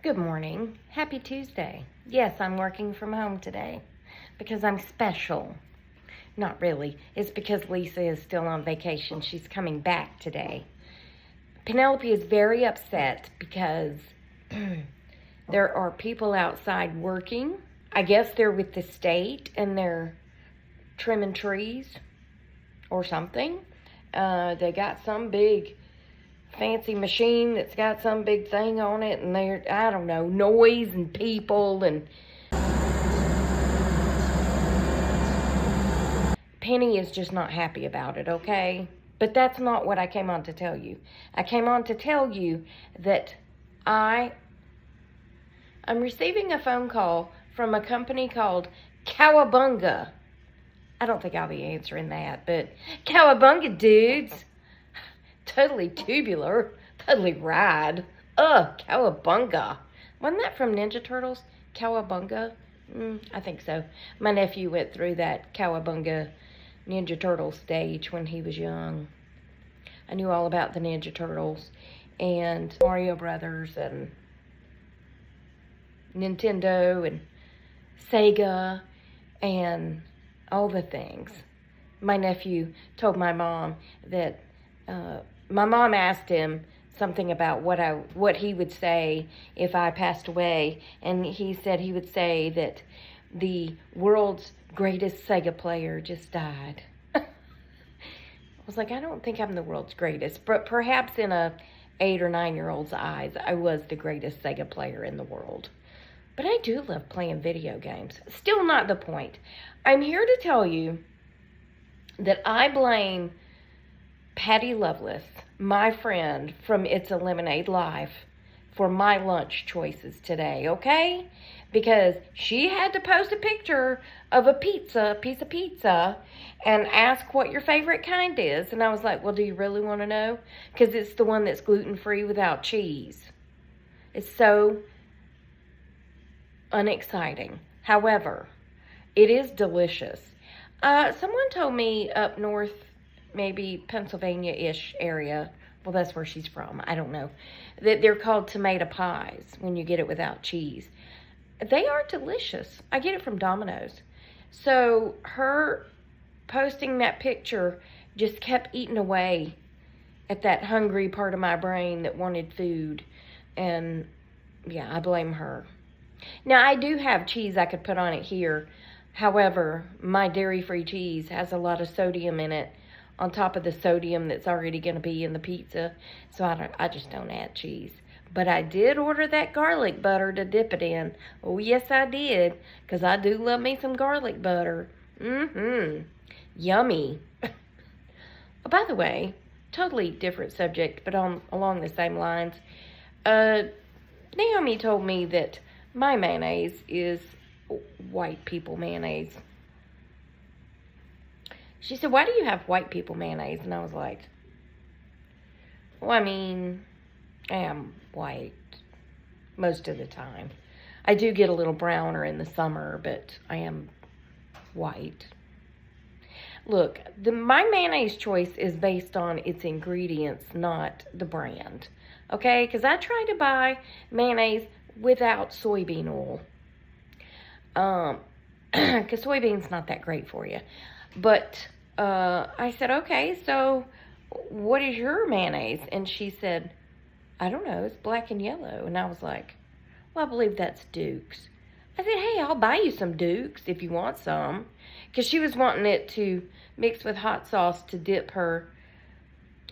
Good morning. Happy Tuesday. Yes, I'm working from home today because I'm special. Not really. It's because Lisa is still on vacation. She's coming back today. Penelope is very upset because there are people outside working. I guess they're with the state and they're trimming trees or something. They got some big fancy machine that's got some big thing on it, and they're, I don't know, noise and people, and Penny is just not happy about it, okay? But that's not what I came on to tell you. I came on to tell you that I'm receiving a phone call from a company called Cowabunga. I don't think I'll be answering that, but Cowabunga dudes. Totally tubular, totally rad. Cowabunga. Wasn't that from Ninja Turtles? Cowabunga? I think so. My nephew went through that Cowabunga Ninja Turtle stage when he was young. I knew all about the Ninja Turtles and Mario Brothers and Nintendo and Sega and all the things. My nephew told my mom that my mom asked him something about what he would say if I passed away, and he said he would say that the world's greatest Sega player just died. I was like, I don't think I'm the world's greatest, but perhaps in a 8 or 9-year-old's eyes, I was the greatest Sega player in the world. But I do love playing video games. Still not the point. I'm here to tell you that I blame Patty Loveless, my friend from It's a Lemonade Life, for my lunch choices today, okay? Because she had to post a picture of a piece of pizza, and ask what your favorite kind is. And I was like, well, do you really want to know? Because it's the one that's gluten-free without cheese. It's so unexciting. However, it is delicious. Someone told me up north, maybe Pennsylvania-ish area, well, that's where she's from, I don't know, that they're called tomato pies when you get it without cheese. They are delicious. I get it from Domino's. So her posting that picture just kept eating away at that hungry part of my brain that wanted food. And yeah, I blame her. Now, I do have cheese I could put on it here. However, my dairy-free cheese has a lot of sodium in it, on top of the sodium that's already going to be in the pizza, so I just don't add cheese. But I did order that garlic butter to dip it in. Oh, yes, I did, because I do love me some garlic butter. Yummy. Oh, by the way, totally different subject, but along the same lines. Naomi told me that my mayonnaise is white people mayonnaise. She said, why do you have white people mayonnaise? And I was like, well, I mean, I am white most of the time. I do get a little browner in the summer, but I am white. Look, my mayonnaise choice is based on its ingredients, not the brand. Okay? Because I try to buy mayonnaise without soybean oil. Because soybean's not that great for you. But I said, okay, so what is your mayonnaise? And she said, I don't know, it's black and yellow. And I was like, well, I believe that's Duke's. I said, hey, I'll buy you some Duke's if you want some. Because she was wanting it to mix with hot sauce to dip her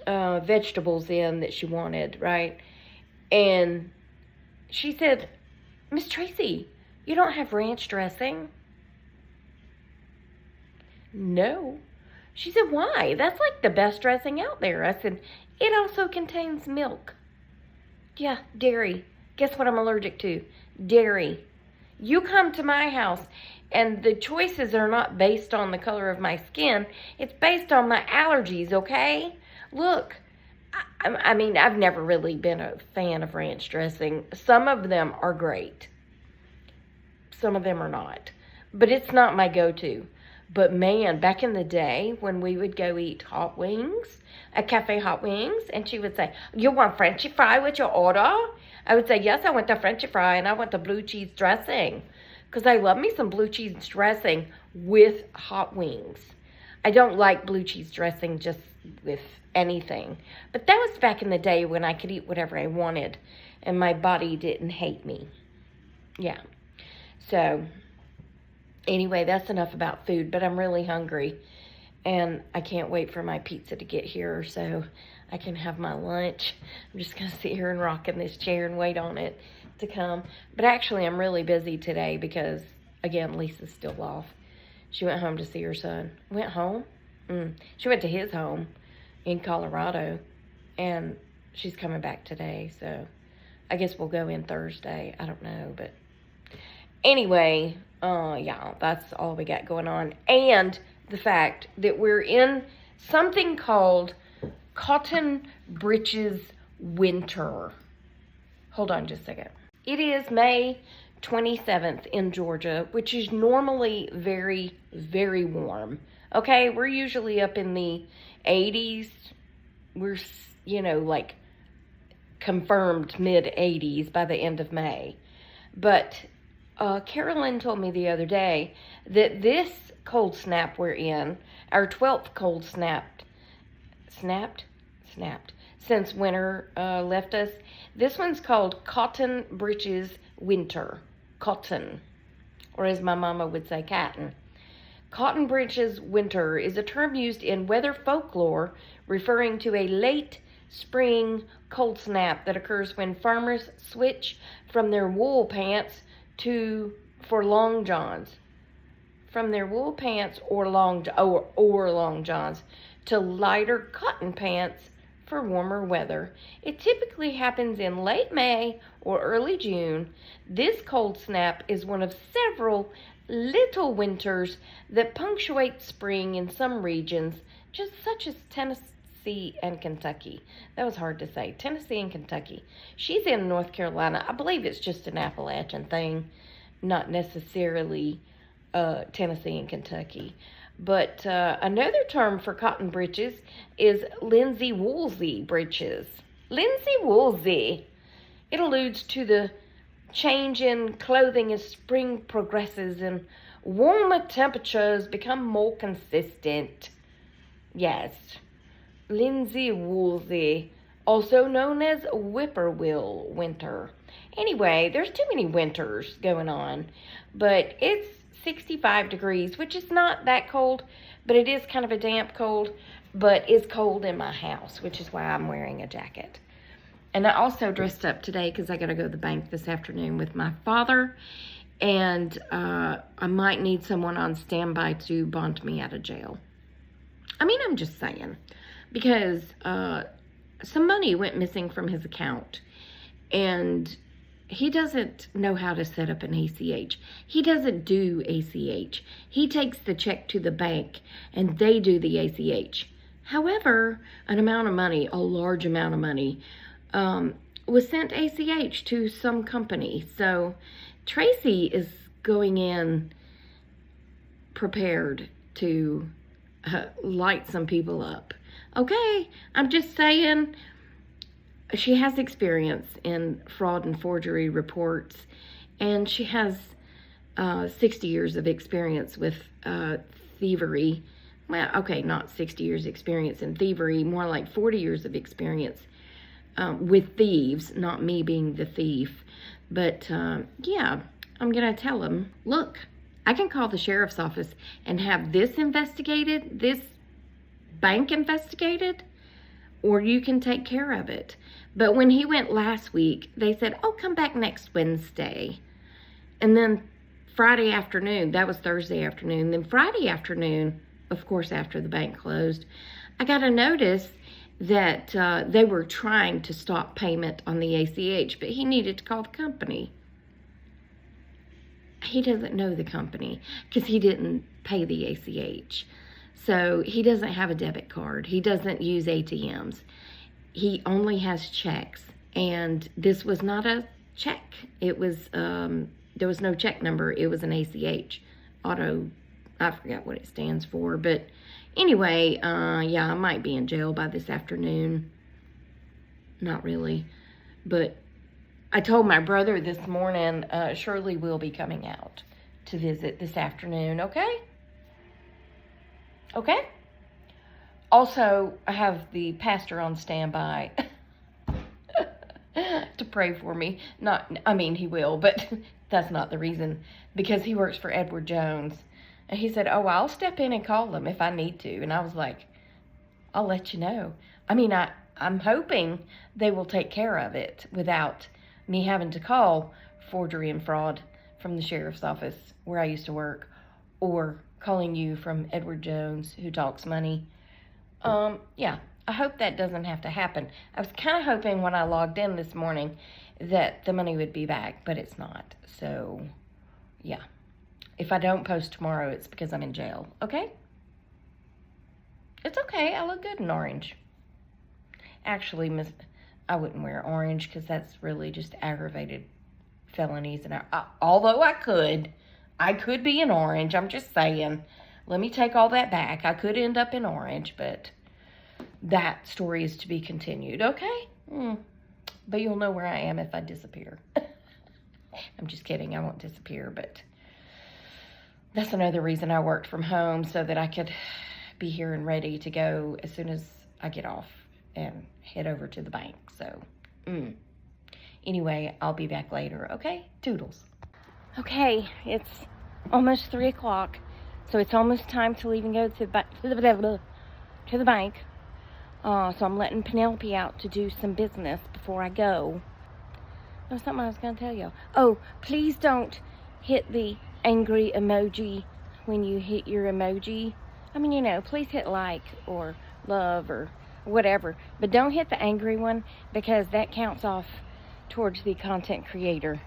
vegetables in that she wanted, right? And she said, Miss Tracy, you don't have ranch dressing? No. She said, why? That's like the best dressing out there. I said, it also contains milk. Yeah, dairy. Guess what I'm allergic to? Dairy. You come to my house, and the choices are not based on the color of my skin. It's based on my allergies, okay? Look, I mean, I've never really been a fan of ranch dressing. Some of them are great. Some of them are not. But it's not my go-to. But man, back in the day when we would go eat hot wings at Cafe Hot Wings, and she would say, you want Frenchy fry with your order? I would say, yes, I want the French fry and I want the blue cheese dressing. Because I love me some blue cheese dressing with hot wings. I don't like blue cheese dressing just with anything. But that was back in the day when I could eat whatever I wanted and my body didn't hate me. Yeah. So, anyway, that's enough about food, but I'm really hungry. And I can't wait for my pizza to get here so I can have my lunch. I'm just going to sit here and rock in this chair and wait on it to come. But actually, I'm really busy today because, again, Lisa's still off. She went home to see her son. Went home? She went to his home in Colorado, and she's coming back today. So I guess we'll go in Thursday. I don't know, but anyway, yeah, that's all we got going on. And the fact that we're in something called cotton britches winter. Hold on just a second. It is May 27th in Georgia, which is normally very, very warm. Okay, we're usually up in the 80s. We're, like confirmed mid-80s by the end of May. But Carolyn told me the other day that this cold snap we're in, our 12th cold snapped since winter left us. This one's called cotton britches winter. Cotton, or as my mama would say, cotton. Cotton britches winter is a term used in weather folklore referring to a late spring cold snap that occurs when farmers switch from their wool pants for long johns. From their wool pants or long johns to lighter cotton pants for warmer weather. It typically happens in late May or early June. This cold snap is one of several little winters that punctuate spring in some regions, just such as Tennessee and Kentucky. That was hard to say. Tennessee and Kentucky. She's in North Carolina. I believe it's just an Appalachian thing, not necessarily Tennessee and Kentucky. But another term for cotton britches is linsey woolsey britches. Linsey woolsey. It alludes to the change in clothing as spring progresses and warmer temperatures become more consistent. Yes, linsey woolsey, also known as whippoorwill winter. Anyway, there's too many winters going on, but it's 65 degrees, which is not that cold, but it is kind of a damp cold, but it's cold in my house, which is why I'm wearing a jacket. And I also dressed up today because I got to go to the bank this afternoon with my father, and I might need someone on standby to bond me out of jail. I mean, I'm just saying, because some money went missing from his account, and he doesn't know how to set up an ACH. He doesn't do ACH. He takes the check to the bank, and they do the ACH. However, an amount of money, a large amount of money, was sent ACH to some company. So Tracy is going in prepared to light some people up. Okay, I'm just saying, she has experience in fraud and forgery reports, and she has 60 years of experience with thievery. Well, okay, not 60 years experience in thievery, more like 40 years of experience with thieves, not me being the thief. But yeah, I'm going to tell him, look, I can call the sheriff's office and have this investigated, this bank investigated, or you can take care of it. But when he went last week, they said, oh, come back next Wednesday. And then Friday afternoon, that was Thursday afternoon, then Friday afternoon, of course, after the bank closed, I got a notice that they were trying to stop payment on the ACH, but he needed to call the company. He doesn't know the company because he didn't pay the ACH. So he doesn't have a debit card. He doesn't use ATMs. He only has checks. And this was not a check. It was, there was no check number. It was an ACH. I forgot what it stands for. But anyway, yeah, I might be in jail by this afternoon. Not really. But I told my brother this morning, Shirley will be coming out to visit this afternoon, okay? Okay? Also, I have the pastor on standby to pray for me. He will, but that's not the reason, because he works for Edward Jones. And he said, oh, I'll step in and call him if I need to. And I was like, I'll let you know. I'm hoping they will take care of it without me having to call forgery and fraud from the sheriff's office where I used to work, or calling you from Edward Jones, who talks money. Yeah, I hope that doesn't have to happen. I was kind of hoping when I logged in this morning that the money would be back, but it's not. So, yeah. If I don't post tomorrow, it's because I'm in jail, okay? It's okay. I look good in orange. Actually, I wouldn't wear orange because that's really just aggravated felonies. And although I could be in orange. I'm just saying. Let me take all that back. I could end up in orange, but that story is to be continued, okay? But you'll know where I am if I disappear. I'm just kidding. I won't disappear, but that's another reason I worked from home, so that I could be here and ready to go as soon as I get off and head over to the bank. So, anyway, I'll be back later, okay? Toodles. Okay, it's almost 3 o'clock, so it's almost time to leave and go to the bank. So I'm letting Penelope out to do some business before I go. There was something I was going to tell you. Oh, please don't hit the angry emoji when you hit your emoji. Please hit like or love or whatever. But don't hit the angry one, because that counts off towards the content creator.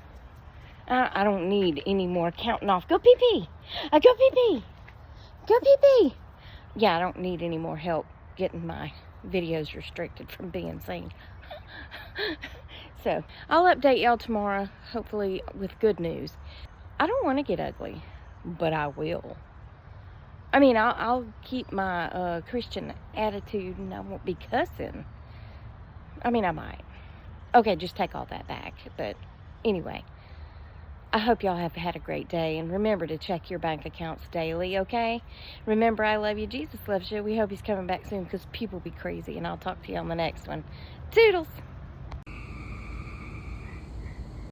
I don't need any more counting off. Go pee-pee. Go pee-pee. Go pee-pee. Yeah, I don't need any more help getting my videos restricted from being seen. So, I'll update y'all tomorrow, hopefully with good news. I don't want to get ugly, but I will. I'll keep my Christian attitude, and I won't be cussing. I might. Okay, just take all that back. But anyway, I hope y'all have had a great day. And remember to check your bank accounts daily, okay? Remember, I love you. Jesus loves you. We hope he's coming back soon, because people be crazy. And I'll talk to you on the next one. Toodles!